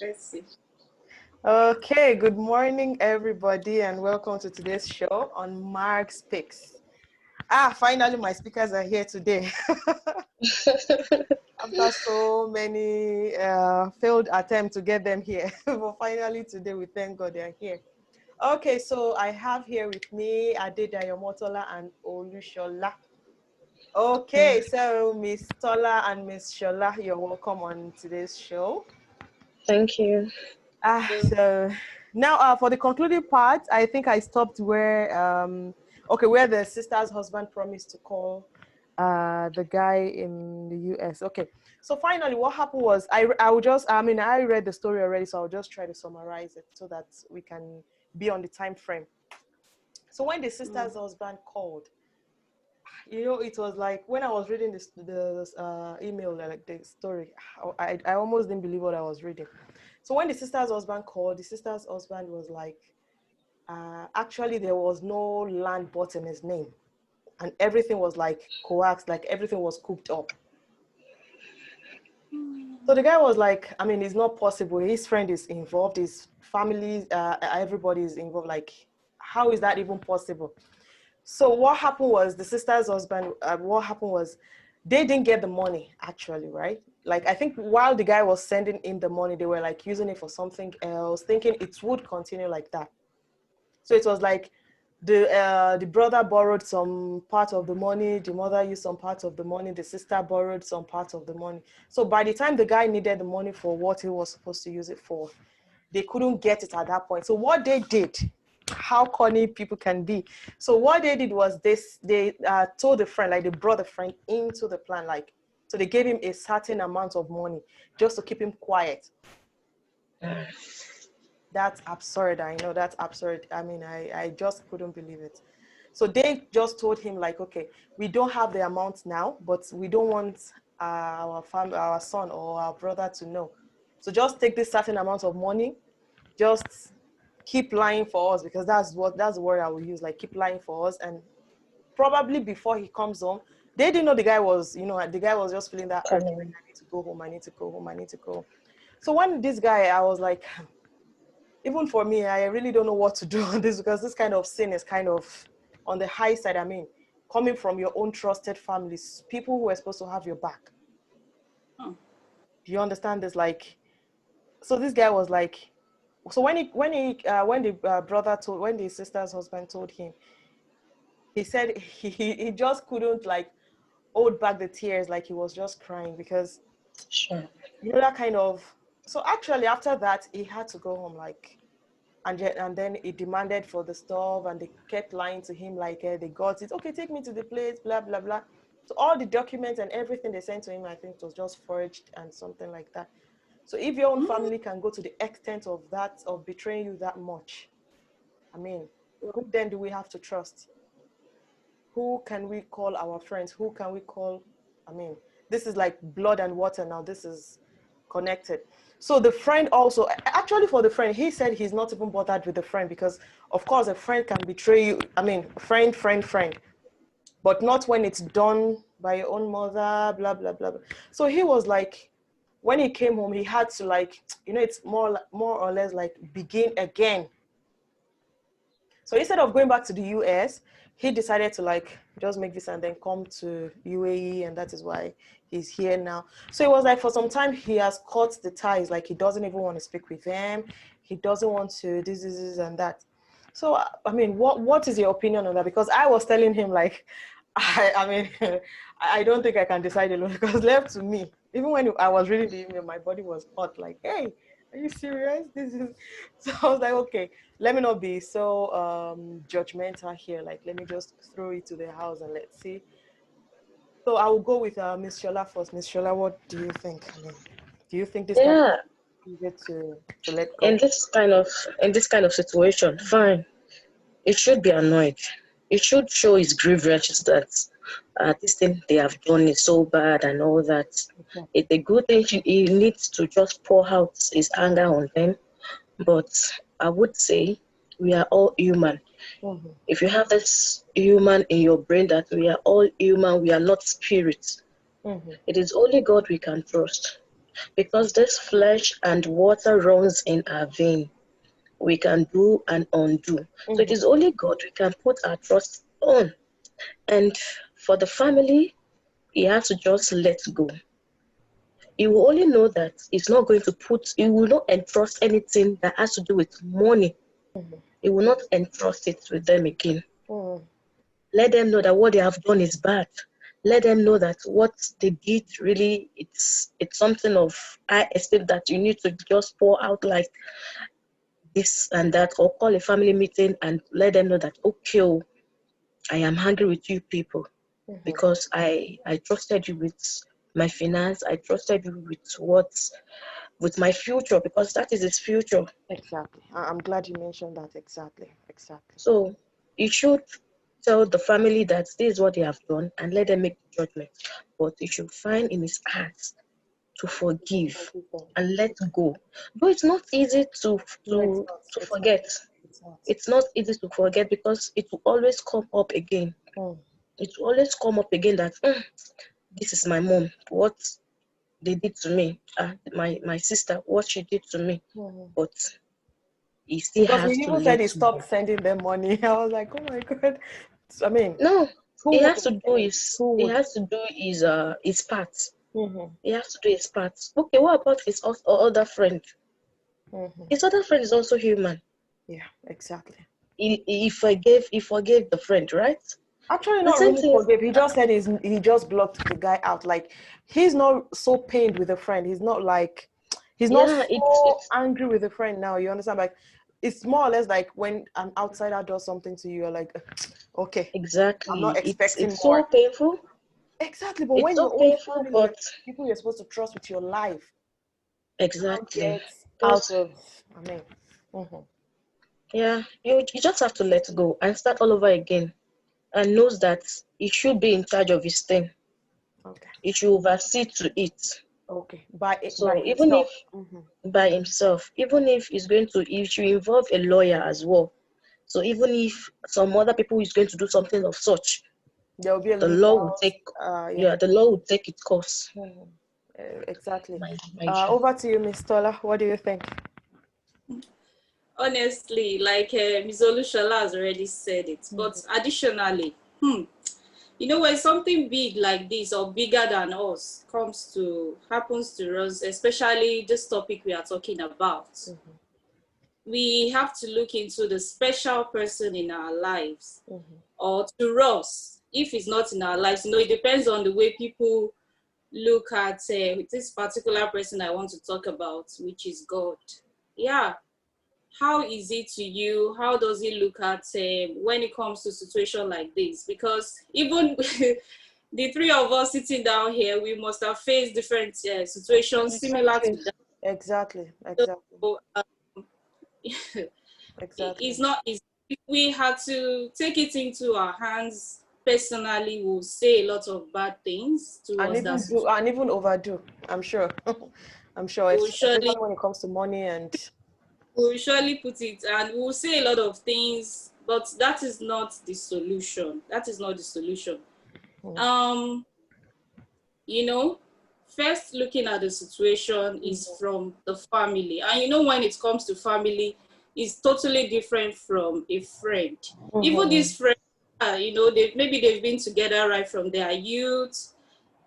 Let's see. Okay, good morning, everybody, and welcome to today's show on margspeaks. Finally, my speakers are here today. After so many failed attempts to get them here, but finally today, we thank God they're here. Okay, so I have here with me Omotola and Olushola. Okay, so Miss Tola and Miss Shola, you're welcome on today's show. Thank you. So now for the concluding part, I think I stopped where where the sister's husband promised to call the guy in the US. Okay, so finally what happened was I read the story already, so I'll just try to summarize it so that we can be on the time frame. So when the sister's husband called, it was like when I was reading the email, like the story, I almost didn't believe what I was reading. So when the sister's husband called, the sister's husband was like, actually there was no land bought in his name, and everything was like coaxed, like everything was cooked up. So the guy was like, it's not possible. His friend is involved, his family, everybody is involved. Like, how is that even possible? So what happened was the sister's husband, they didn't get the money actually, right? Like, I think while the guy was sending in the money, they were like using it for something else, thinking it would continue like that. So it was like the brother borrowed some part of the money, the mother used some part of the money, the sister borrowed some part of the money. So by the time the guy needed the money for what he was supposed to use it for, they couldn't get it at that point. So what they did, how corny people can be. So what they did was they told the friend, like they brought the friend into the plan, like, so they gave him a certain amount of money just to keep him quiet. That's absurd. I know that's absurd. I just couldn't believe it. So they just told him like, okay, we don't have the amount now, but we don't want our son or our brother to know. So just take this certain amount of money, just keep lying for us, because that's the word I will use, like keep lying for us. And probably before he comes home, they didn't know the guy was, the guy was just feeling that urge, like, I need to go home, I need to go home, I need to go home. So when this guy, I was like, even for me, I really don't know what to do on this, because this kind of sin is kind of on the high side. Coming from your own trusted families, people who are supposed to have your back. Do you understand this? Like, so this guy was like, so when the sister's husband told him, he said he just couldn't like hold back the tears, like he was just crying, because Sure. that kind of. So actually after that he had to go home, like, and then he demanded for the stuff, and they kept lying to him like, they got it, okay, take me to the place, blah blah blah. So all the documents and everything they sent to him, I think it was just forged and something like that. So if your own family can go to the extent of that, of betraying you that much, who then do we have to trust? Who can we call our friends? Who can we call? This is like blood and water now. This is connected. So the friend also, actually for the friend, he said he's not even bothered with the friend, because of course a friend can betray you. Friend. But not when it's done by your own mother, blah, blah, blah, blah. So he was like, when he came home, he had to like, it's more or less like begin again. So instead of going back to the US, he decided to like just make this and then come to UAE, and that is why he's here now. So it was like for some time he has cut the ties, like he doesn't even want to speak with them. He doesn't want to this and that. So what is your opinion on that? Because I was telling him like, I don't think I can decide alone, because left to me, even when I was reading the email, my body was hot, like, hey, are you serious? This is so I was like, okay, let me not be so judgmental here. Like, let me just throw it to the house and let's see. So I will go with Miss Shola first. Miss Shola, what do you think? Do you think this guy Yeah. easier to let In go? this kind of situation, fine. It should be annoyed. It should show his grievance that this thing they have done is so bad and all that. Okay. It's a good thing he needs to just pour out his anger on them. But I would say we are all human. Mm-hmm. If you have this human in your brain that we are all human, we are not spirits. Mm-hmm. It is only God we can trust. Because this flesh and water runs in our vein. We can do and undo. So it is only God we can put our trust on. And for the family, he has to just let go. He will only know that he's not going to he will not entrust anything that has to do with money. He will not entrust it with them again. Let them know that what they have done is bad. Let them know that what they did really, it's something of high esteem that you need to just pour out like this and that, or call a family meeting and let them know that, okay, oh, I am angry with you people because I trusted you with my finance. I trusted you with my future, because that is his future. Exactly. I'm glad you mentioned that. Exactly. So you should tell the family that this is what they have done and let them make the judgment. But you should find in his heart to forgive and let go. Though it's not easy to forget. It's not easy to forget because it will always come up again. It will always come up again that this is my mom, what they did to me, my sister, what she did to me. But he still Because has he to even said he let go. stopped sending them money. I was like, oh my God. I mean, No, he who has to would? do his Who he would? has to do his part. He has to do his part. Okay, what about his other friend? His other friend is also human. Yeah, exactly. He forgave the friend, right? Actually, The not same really thing. forgive. He just said he just blocked the guy out. Like, he's not so pained with a friend. He's not like, he's not Yeah, so angry with a friend now. You understand? Like, it's more or less like when an outsider does something to you, you're like, okay, I'm not exactly. expecting It's more. so painful. Exactly. But It's when so your own painful, family, but like people you're supposed to trust with your life, now exactly. gets out Because of, I mean, yeah, you just have to let go and start all over again, and knows that he should be in charge of his thing. okay, He should oversee to it. okay, by So even himself. if by himself, even if he's going to, it should involve a lawyer as well. So even if some other people is going to do something of such, There will be a the law will legal, take yeah. the law will take its course. Exactly. My issue. Over to you, Miss Tola. What do you think? Honestly, like Ms. Olushola has already said it, but additionally, when something big like this or bigger than us happens to us, especially this topic we are talking about, we have to look into the special person in our lives, or to us, if it's not in our lives. It depends on the way people look at this particular person I want to talk about, which is God. Yeah. How is it to you? How does it look at when it comes to situation like this? Because even the three of us sitting down here, we must have faced different situations similar to that. Exactly. So, Exactly. it's not easy. If we had to take it into our hands personally, we'll say a lot of bad things And towards that even do situation. and even overdo. I'm sure. I'm sure, We'll especially surely, when it comes to money and. we'll surely put it, and we'll say a lot of things, but that is not the solution. That is not the solution. um you know First, looking at the situation is from the family, and when it comes to family, it's totally different from a friend. Even these friends, they've been together right from their youth,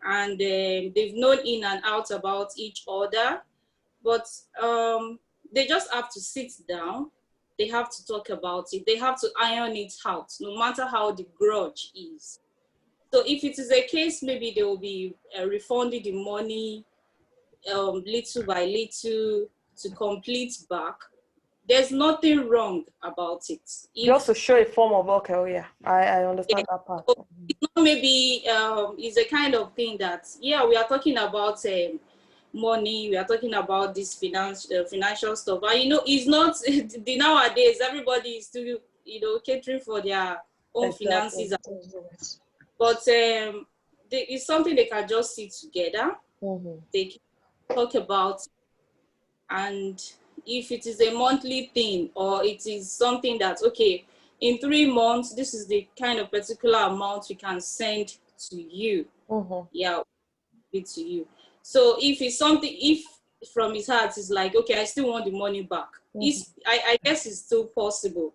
and they've known in and out about each other, but they just have to sit down. They have to talk about it. They have to iron it out, no matter how the grudge is. So if it is a case, maybe they will be refunding the money little by little to complete back. There's nothing wrong about it. Just to If show a form of, okay, oh yeah, I understand that part. it's not, maybe it's a kind of thing that, yeah, we are talking about money, we are talking about this financial stuff, and it's not the nowadays everybody is still catering for their own Exactly. finances. But it's something they can just sit together, they can talk about, and if it is a monthly thing, or it is something that, okay, in 3 months, this is the kind of particular amount we can send to you. Yeah, it to you. So if it's something, if from his heart is like, okay, I still want the money back, I guess it's still possible.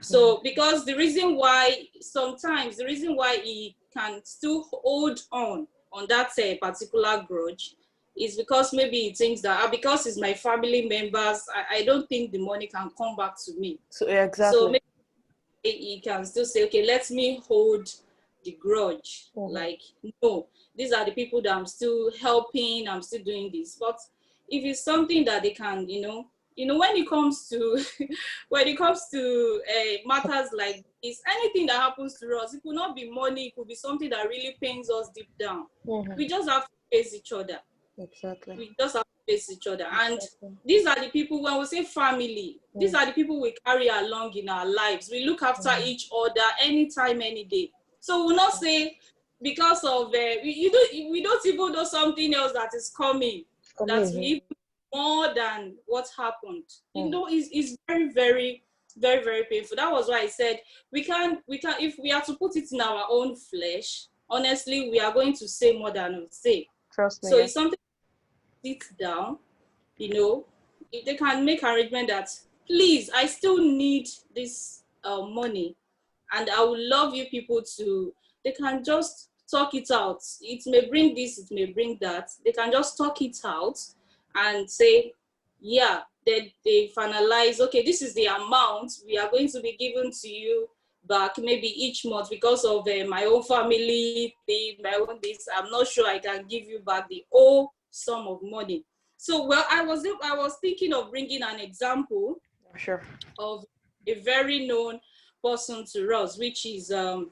So because the reason why he can still hold on that particular grudge is because maybe he thinks that because it's my family members, I don't think the money can come back to me. So exactly. So maybe he can still say, okay, let me hold the grudge. Like, no, these are the people that I'm still helping, I'm still doing this. But if it's something that they can, when it comes to matters like this, anything that happens to us, it could not be money, it could be something that really pains us deep down. We just have to face each other. Exactly. We just have to face each other. And these are the people, when we say family, these are the people we carry along in our lives. We look after each other anytime, any day. So we'll not say because of we don't even know something else that is coming. That's even more than what happened. It's very, very, very, very painful. That was why I said we can if we are to put it in our own flesh, honestly, we are going to say more than we say. Trust me. So it's something to sit down, if they can make arrangement that, please, I still need this money, and I would love you people to, they can just talk it out. It may bring this, it may bring that. They can just talk it out and say, yeah, they finalize, okay, this is the amount we are going to be given to you back maybe each month because of my own family thing, my own this. I'm not sure I can give you back the whole sum of money. So, well, I was thinking of bringing an example of a very known person to us, which is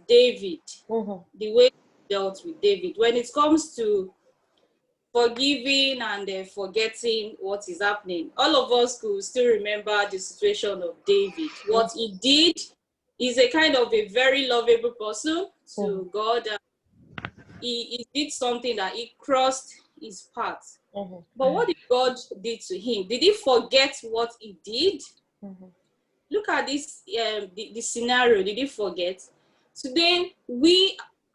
David. The way he dealt with David when it comes to forgiving and forgetting what is happening. All of us could still remember the situation of David. What he did is a kind of a very lovable person to God. He did something that he crossed his path. But what did God do to him? Did he forget what he did? Look at this, the scenario. Did he forget? Today,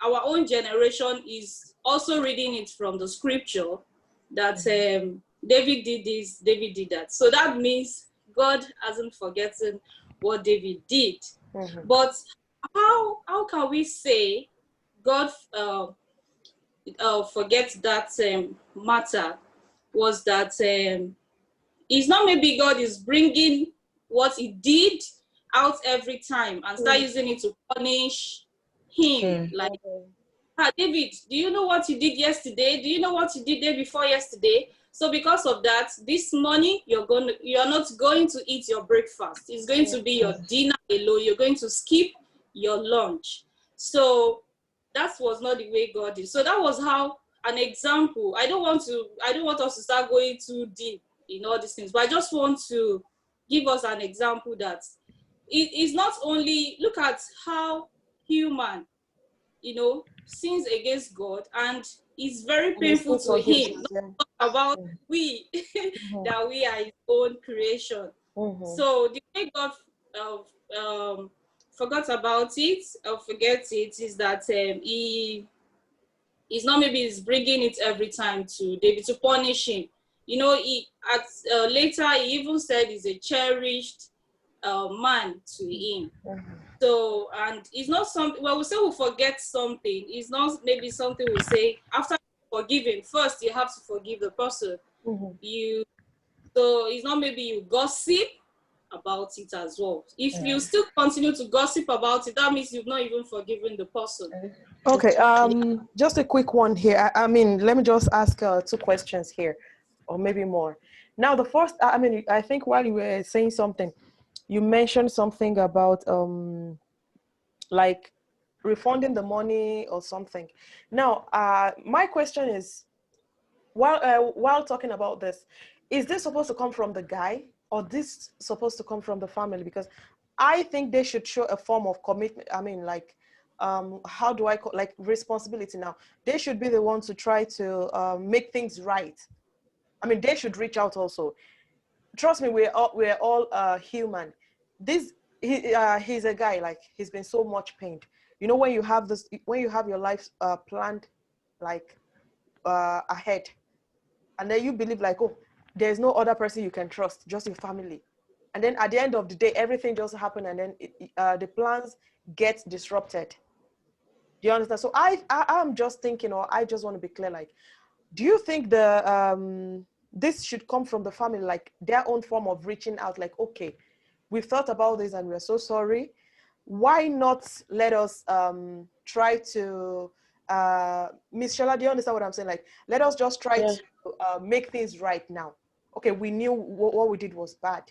our own generation is also reading it from the scripture that David did this, David did that. So that means God hasn't forgotten what David did. But how can we say God forget that matter? Was that it's not maybe God is bringing what he did out every time and start using it to punish him. Like, David, do you know what you did yesterday? Do you know what you did day before yesterday? So because of that, this morning you're not going to eat your breakfast. It's going to be your dinner alone. You're going to skip your lunch. So that was not the way God did. So that was how an example. I don't want us to start going too deep in all these things, but I just want to give us an example that it is not only, look at how human, sins against God, and it's very painful to him. Not about we, that we are his own creation. So the way God forgot about it or forgets it is that he's not maybe he's bringing it every time to David to punish him. Later he even said he's a cherished man to him. So, and it's not something, we say we forget something. It's not maybe something we say after forgiving. First, you have to forgive the person. So it's not maybe you gossip about it as well. If you still continue to gossip about it, that means you've not even forgiven the person. Okay, just a quick one here. I mean, let me just ask 2 questions here, or maybe more. Now, the first, I think while you were saying something, you mentioned something about like refunding the money or something. Now, my question is, while talking about this, is this supposed to come from the guy or this supposed to come from the family? Because I think they should show a form of commitment. I mean, like, how do I call, like, responsibility now? They should be the ones to try to make things right. I mean, they should reach out also. Trust me, we're all human. He's a guy, like, he's been so much pained. When you have your life planned, like, ahead, and then you believe like, oh, there's no other person you can trust, just your family. And then at the end of the day, everything just happened, and then the plans get disrupted. Do you understand? So I'm just thinking, or I just want to be clear, like, do you think this should come from the family, like their own form of reaching out, like, okay, we've thought about this and we're so sorry. Why not let us try to Miss Shola, do you understand what I'm saying? Like, let us just try to make things right now. Okay, we knew what we did was bad.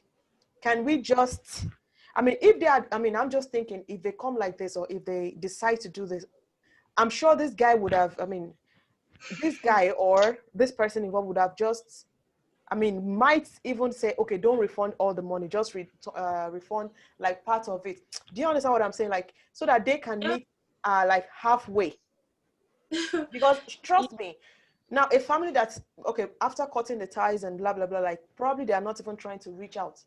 Can we just, I mean, if they are, I mean, I'm just thinking, if they come like this, or if they decide to do this, I'm sure this guy would have, I mean, this guy or this person involved would have just, I mean, might even say, okay, don't refund all the money, just refund like part of it. Do you understand what I'm saying? Like, so that they can meet like halfway. Because trust me, now a family that's, okay, after cutting the ties and blah, blah, blah, like probably they are not even trying to reach out.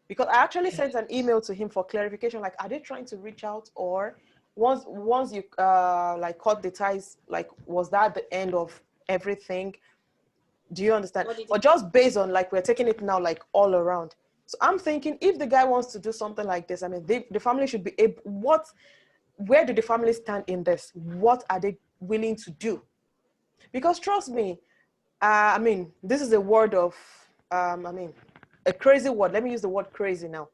Because I actually sent an email to him for clarification, like, are they trying to reach out, or once you like cut the ties, like, was that the end of everything? Do you understand? Or just based on, like, we're taking it now, like, all around. So I'm thinking, if the guy wants to do something like this, I mean, the family should be able, where do the family stand in this? What are they willing to do? Because trust me, I mean, this is a word of, I mean, a crazy word. Let me use the word crazy now,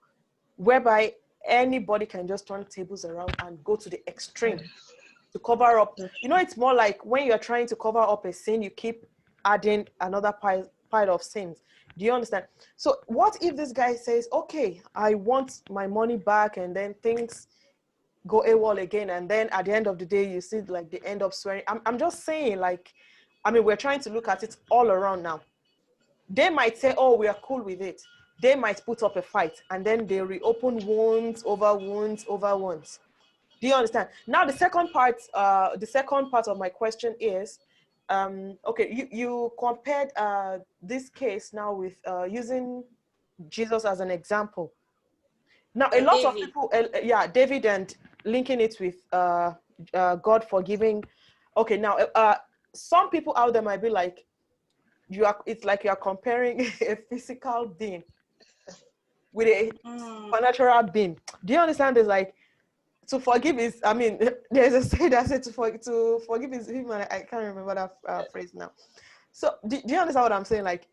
whereby anybody can just turn tables around and go to the extreme to cover up. You know, it's more like when you're trying to cover up a sin, you keep adding another pile of sins. Do you understand? So what if this guy says, okay, I want my money back, and then things go AWOL again, and then at the end of the day, you see, like, they end up swearing. I'm just saying, like, I mean, we're trying to look at it all around now. They might say, oh, we are cool with it. They might put up a fight, and then they reopen wounds over wounds over wounds. Do you understand? Now, the second part of my question is, okay, you compared this case now with using Jesus as an example. Now, a lot of people, David, and linking it with God forgiving. Okay, now, some people out there might be like, it's like you are comparing a physical being with a supernatural being. Do you understand? There's like, to forgive is, I mean, there's a say that said to forgive is human. I can't remember that phrase now. So do you understand what I'm saying? Like,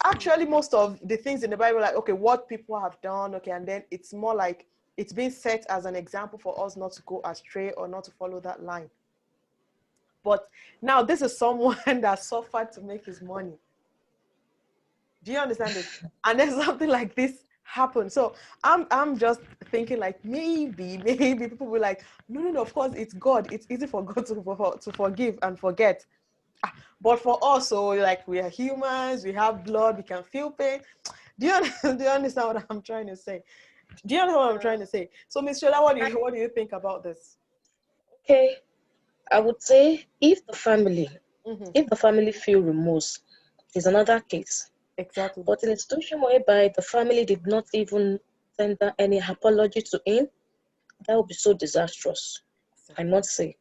actually, most of the things in the Bible, like, okay, what people have done, okay, and then it's more like it's being set as an example for us not to go astray or not to follow that line. But now this is someone that suffered to make his money. Do you understand this? And then something like this happened. So I'm just thinking, like, maybe people will like, no, of course it's God. It's easy for God to forgive and forget. But for us, so, like, we are humans, we have blood, we can feel pain. Do you understand what I'm trying to say? Do you understand what I'm trying to say? So, Miss Shola, what do you think about this? Okay, I would say if the family feel remorse, is another case. Exactly. But in a situation whereby the family did not even tender any apology to him, that would be so disastrous. I must say.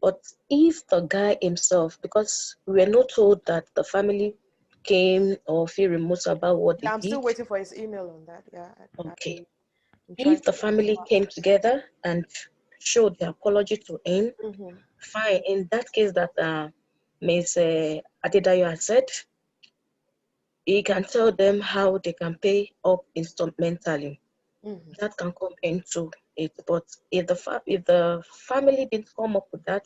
But if the guy himself, because we were not told that the family came or feel remorse about what they I'm did. still waiting for his email on that. Yeah. Okay. If the family came together and showed the apology to him, fine. In that case that Ms. Adedayo has said, he can tell them how they can pay up instrumentally. That can come into it. But if the family didn't come up with that,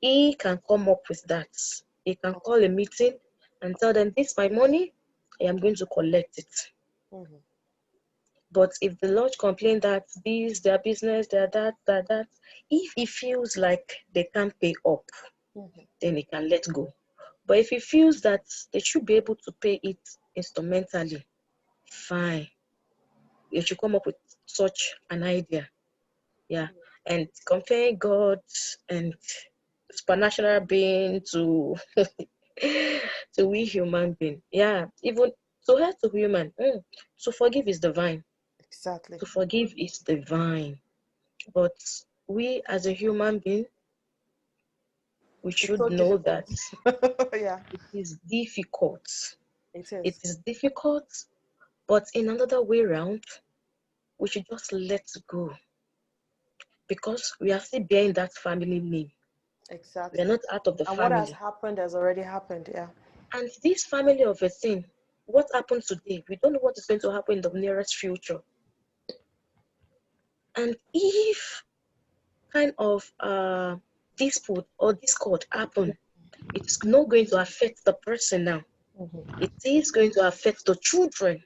he can come up with that. He can call a meeting and tell them, this is my money, I am going to collect it. But if the lodge complain that this, their business, that, if he feels like they can't pay up, then he can let go. But if he feels that they should be able to pay it instrumentally, fine. You should come up with such an idea. Yeah. And comparing God and supernatural being to to we human being. Yeah. Even to her to human. To forgive is divine. Exactly. To forgive is divine. But we as a human being, we It's should so know difficult. that Yeah, it is difficult. it It is. is difficult, but in another way round, we should just let go because we are still bearing that family name. We are Exactly. not out of the And what has family. happened has already happened. Yeah. And this family of a thing, what happened today, we don't know what is going to happen in the nearest future. And if kind of dispute or discord happen, it is not going to affect the person now. It is going to affect the children,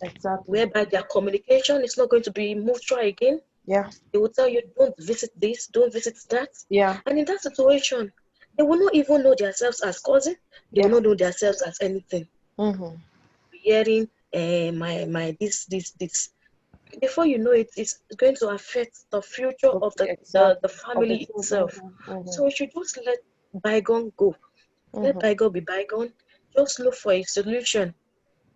Exactly. whereby their communication is not going to be mutual again. Yeah. They will tell you, don't visit this, don't visit that. Yeah. And in that situation, they will not even know themselves as cousin. They will Yeah. not know themselves as anything. Mm-hmm. Hearing my this. Before you know it, it's going to affect the future of Okay, the exactly. Of the family children. itself. Mm-hmm. So we should just let bygone go. Let Mm-hmm. bygone be bygone. Just look for a solution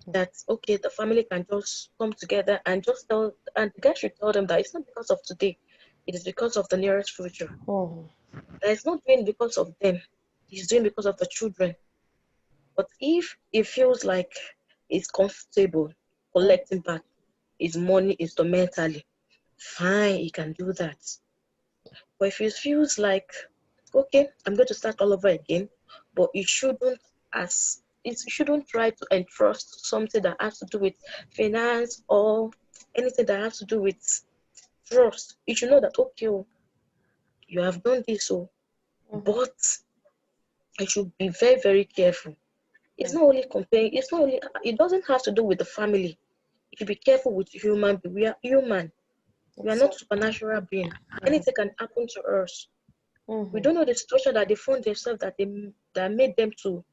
that okay, the family can just come together and just tell, and the guy should tell them that it's not because of today, it is because of the nearest future. Mm-hmm. That it's not doing because of them, he's doing because of the children. But if it feels like it's comfortable collecting back his money instrumentally, fine, he can do that. But if it feels like okay, I'm going to start all over again, but it shouldn't try to entrust something that has to do with finance or anything that has to do with trust. You should know that okay, oh, you have done this, oh, Mm-hmm. but I should be very, very careful. It's not only comparing, it's not only it doesn't have to do with the family. You should be careful with human being. We are human. We are not Exactly. supernatural being. Anything can happen to us. We Mm-hmm. don't know the situation that they found themselves that made them to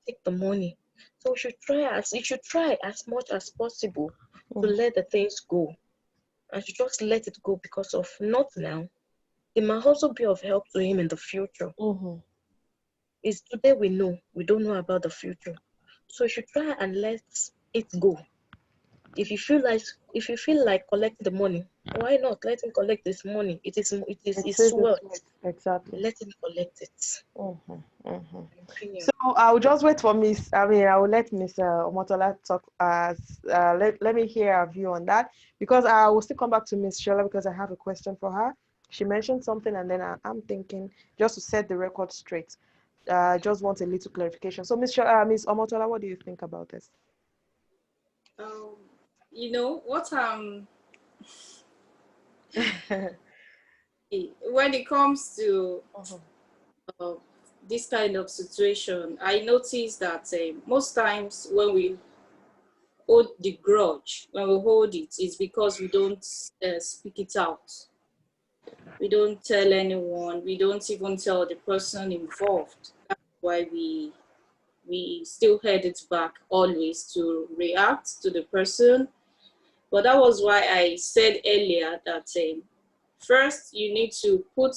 take the money. So we should try as much as possible to Mm-hmm. let the things go. And to just let it go because of not now. It might also be of help to him in the future. Mm-hmm. It's today we know, we don't know about the future. So you should try and let it go. If you feel like collecting the money, why not let him collect this money? It is It his says it's wealth. right. Exactly. Let him collect it. Mm-hmm. Mm-hmm. My opinion. So I'll just wait for Miss. I mean, I will let Miss Omotola talk. Let me hear her view on that because I will still come back to Miss Shola because I have a question for her. She mentioned something, and then I'm thinking just to set the record straight. Just want a little clarification. So, Miss Omotola, what do you think about this? Um, you know what when it comes to Mhm. uh, this kind of situation, I notice that most times when we hold the grudge, when we hold it, it's because we don't speak it out. We don't tell anyone. We don't even tell the person involved. That's why we still head it back always to react to the person. But that was why I said earlier that first you need to put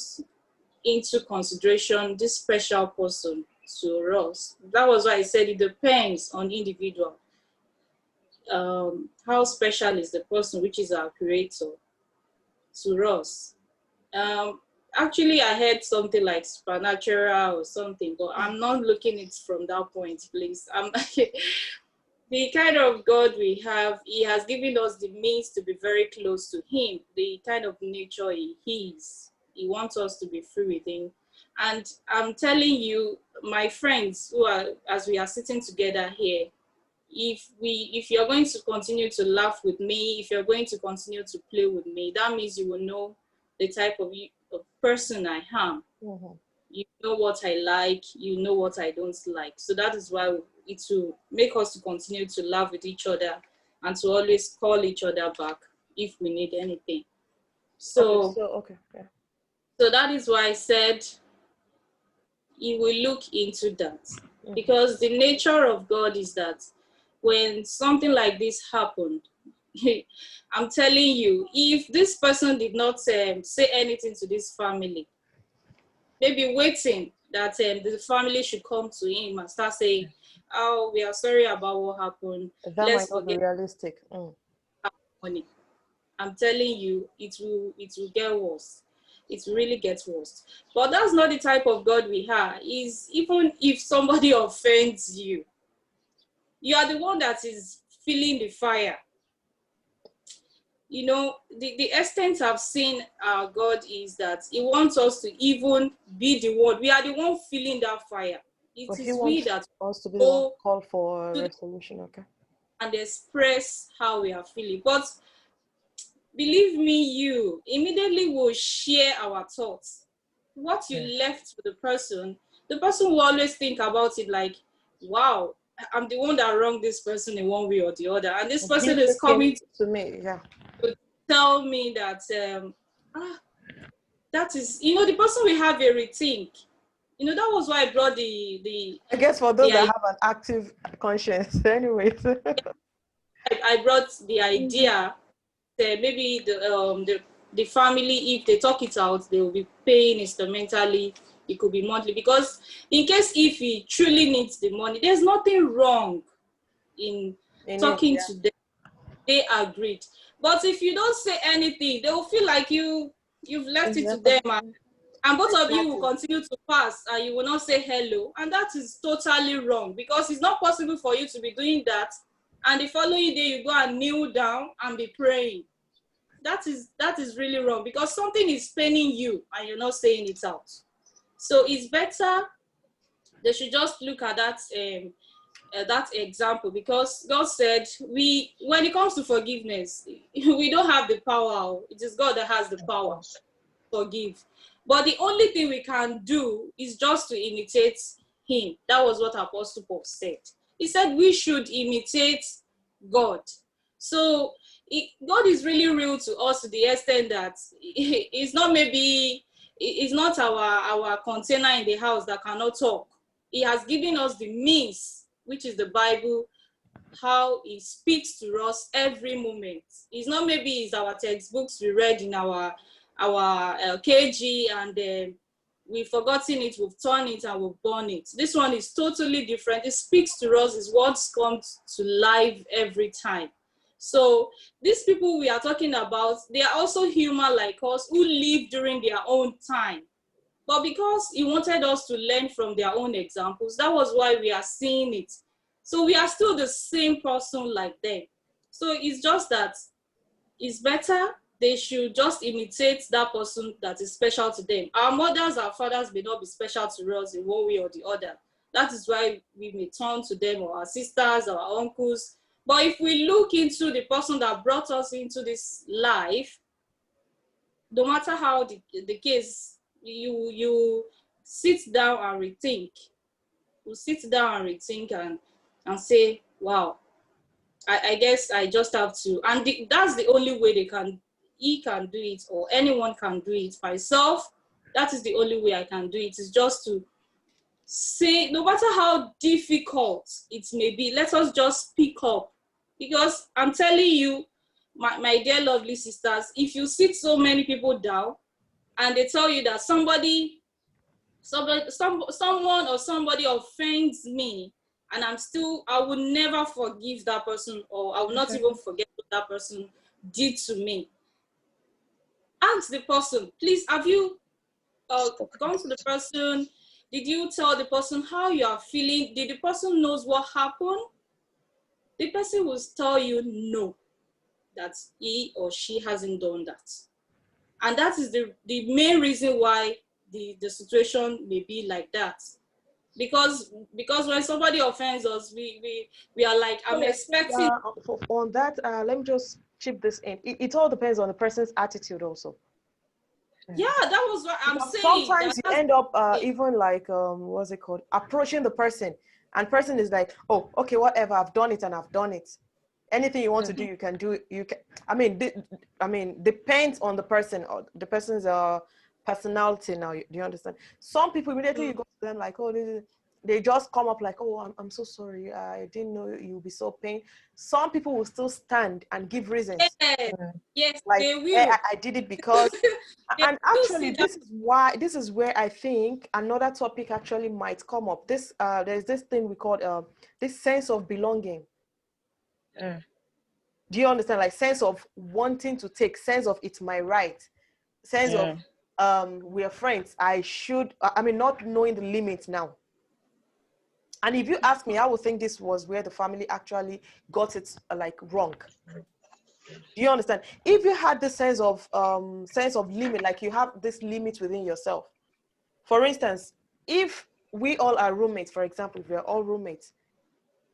into consideration this special person to us. That was why I said it depends on the individual. How special is the person, which is our creator, to us? Um, Actually, I heard something like supernatural or something, but I'm not looking it from that point, please. The kind of God we have, He has given us the means to be very close to Him, the kind of nature He is. He wants us to be free with Him. And I'm telling you, my friends who are, as we are sitting together here, if you're going to continue to laugh with me, if you're going to continue to play with me, that means you will know the type of person I am. Mhm. You know what I like, you know what I don't like. So that is why it will make us to continue to laugh with each other and to always call each other back if we need anything. Okay, So okay, yeah. so that is why I said you will look into that, Mhm. because the nature of God is that when something like this happened, I'm telling you, if this person did not say anything to this family, maybe waiting that the family should come to him and start saying, "Oh, we are sorry about what happened. That might Let's not be forget realistic. money." I'm telling you, it will get worse. it really gets worse. But that's not the type of God we are. Is even if somebody offends you, you are the one that is feeling the fire. You know, the extent I've seen our God is that he wants us to even be the one. We are the one feeling that fire. It But he is we wants that us to be the one go call for to resolution, okay? and express how we are feeling. But believe me, you immediately will share our thoughts. What you left to the person will always think about it like, wow, I'm the one that wronged this person in one way or the other. And this And he person is came coming to me, yeah. to tell me that, that is, you know, the person will have a rethink. You know, that was why I brought the I guess for those that idea. have an active conscience, anyways. I brought the idea that maybe the family, if they talk it out, they will be paying instrumentally. It could be monthly, because in case if he truly needs the money, there's nothing wrong in talking to them. They agreed. But if you don't say anything, they will feel like you've left it to them, and both of you will continue to pass, and you will not say hello, and that is totally wrong, because it's not possible for you to be doing that and the following day you go and kneel down and be praying. That is really wrong, because something is paining you and you're not saying it out. So it's better they should just look at that example, because God said when it comes to forgiveness, we don't have the power. It is God that has the power to forgive. But the only thing we can do is just to imitate him. That was what Apostle Paul said. He said we should imitate God. So God is really real to us to the extent that it's not maybe it's not our container in the house that cannot talk. He has given us the means, which is the Bible, how he speaks to us every moment. It's not maybe it's our textbooks we read in our KG, and we've forgotten it, we've torn it, and we've burned it. This one is totally different. It speaks to us, his words come to life every time. So these people we are talking about, they are also human like us, who live during their own time. But because he wanted us to learn from their own examples, that was why we are seeing it. So we are still the same person like them. So it's just that it's better they should just imitate that person that is special to them. Our mothers, our fathers may not be special to us in one way or the other. That is why we may turn to them, or our sisters, or our uncles. But if we look into the person that brought us into this life, no matter how the case, you sit down and rethink. You sit down and rethink and say, wow, I guess I just have to. And that's the only way he can do it, or anyone can do it. Myself, that is the only way I can do it, is just to say, no matter how difficult it may be, let us just speak up. Because I'm telling you, my dear lovely sisters, if you sit so many people down and they tell you that someone or somebody offends me, and I will never forgive that person, or I will not even forget what that person did to me. Ask the person, please, have you gone to the person? Did you tell the person how you are feeling? Did the person knows what happened? The person will tell you no, that he or she hasn't done that. And that is the main reason why the situation may be like that. Because when somebody offends us, we are like, I'm expecting. On that, let me just chip this in. It all depends on the person's attitude also. Yeah, that was what I'm Because saying. sometimes you end up even like what's it called, approaching the person, and person is like, oh, okay, whatever, I've done it and I've done it. Anything you want to do, you can do it. You can. I mean, depends on the person or the person's personality. Now, do you understand? Some people immediately you go to them like, oh, they just come up like, oh, I'm so sorry, I didn't know you'll be so pain. Some people will still stand and give reasons. Yes, Like, they will. I did it because, and actually, this is where I think another topic actually might come up. There's this thing we call this sense of belonging. Do you understand? Like sense of wanting to take, sense of it's my right, sense of we are friends, I should, I mean, not knowing the limits now. And if you ask me, I would think this was where the family actually got it like wrong. Do you understand? If you had the sense of limit, like you have this limit within yourself. For instance, if we all are roommates, for example, if we are all roommates,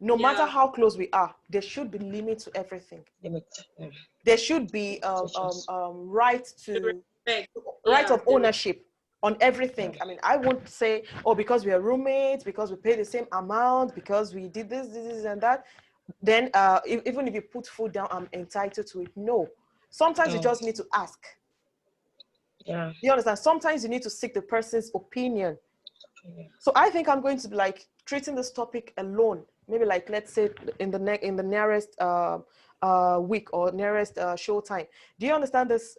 no matter how close we are, there should be limit to everything. Limit. There should be right to right of ownership on everything. I mean, I won't say, oh, because we are roommates, because we pay the same amount, because we did this and that, then even if you put food down, I'm entitled to it. No. Sometimes you just need to ask. Yeah. You understand? Sometimes you need to seek the person's opinion. So I think I'm going to be like treating this topic alone. Maybe like, let's say in the nearest week or nearest show time. Do you understand this?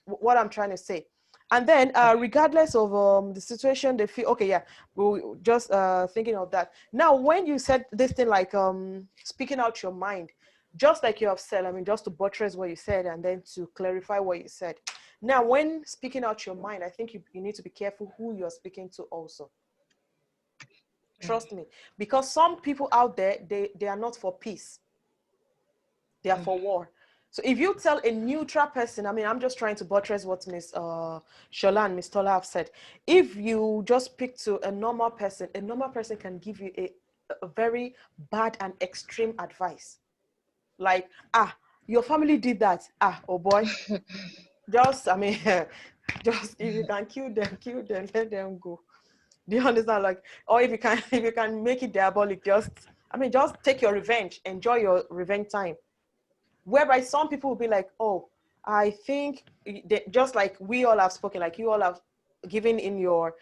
What I'm trying to say? And then regardless of the situation, they feel, okay, yeah, we're just thinking of that. Now, when you said this thing, like speaking out your mind, just like you have said, I mean, just to buttress what you said and then to clarify what you said. Now, when speaking out your mind, I think you need to be careful who you're speaking to also. Trust me, because some people out there, they are not for peace. They are for war. So if you tell a neutral person, I mean, I'm just trying to buttress what Miss Shola and Miss Tola have said. If you just speak to a normal person can give you a very bad and extreme advice. Like, your family did that. Oh boy. Just, I mean, just if you can kill them, let them go. Do you understand? Like, or if you can make it diabolic, just take your revenge, enjoy your revenge time. Whereby some people will be like, oh, I think just like we all have spoken, like you all have given your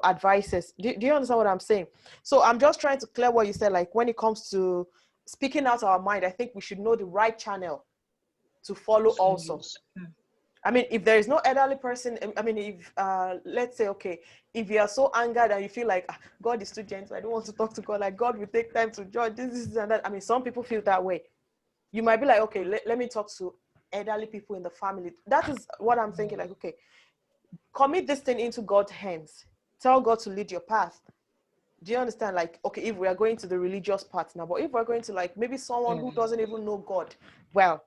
advices. Do you understand what I'm saying? So I'm just trying to clear what you said. Like when it comes to speaking out our mind, I think we should know the right channel to follow also. I mean, if there is no elderly person, I mean, if let's say, okay, if you are so angered and you feel like God is too gentle, I don't want to talk to God, like God will take time to judge this and that. I mean, some people feel that way. You might be like, okay, let me talk to elderly people in the family. That is what I'm thinking, like, okay, commit this thing into God's hands. Tell God to lead your path. Do you understand? Like, okay, if we are going to the religious part now, but if we're going to like maybe someone who doesn't even know God, well,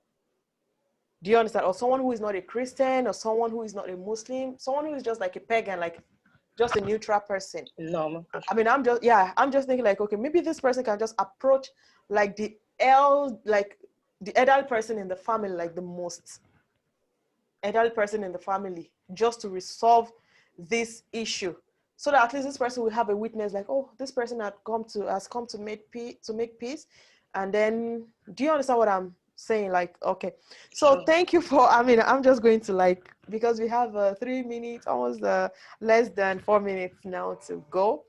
do you understand? Or someone who is not a Christian, or someone who is not a Muslim, someone who is just like a pagan, like just a neutral person. No. I mean, I'm just thinking like, okay, maybe this person can just approach like the adult person in the family, like the most adult person in the family, just to resolve this issue. So that at least this person will have a witness, like, oh, this person has come to make peace. And then, do you understand what I'm saying? Like, okay, so thank you for, I mean, I'm just going to like, because we have 3 minutes, almost less than 4 minutes now to go.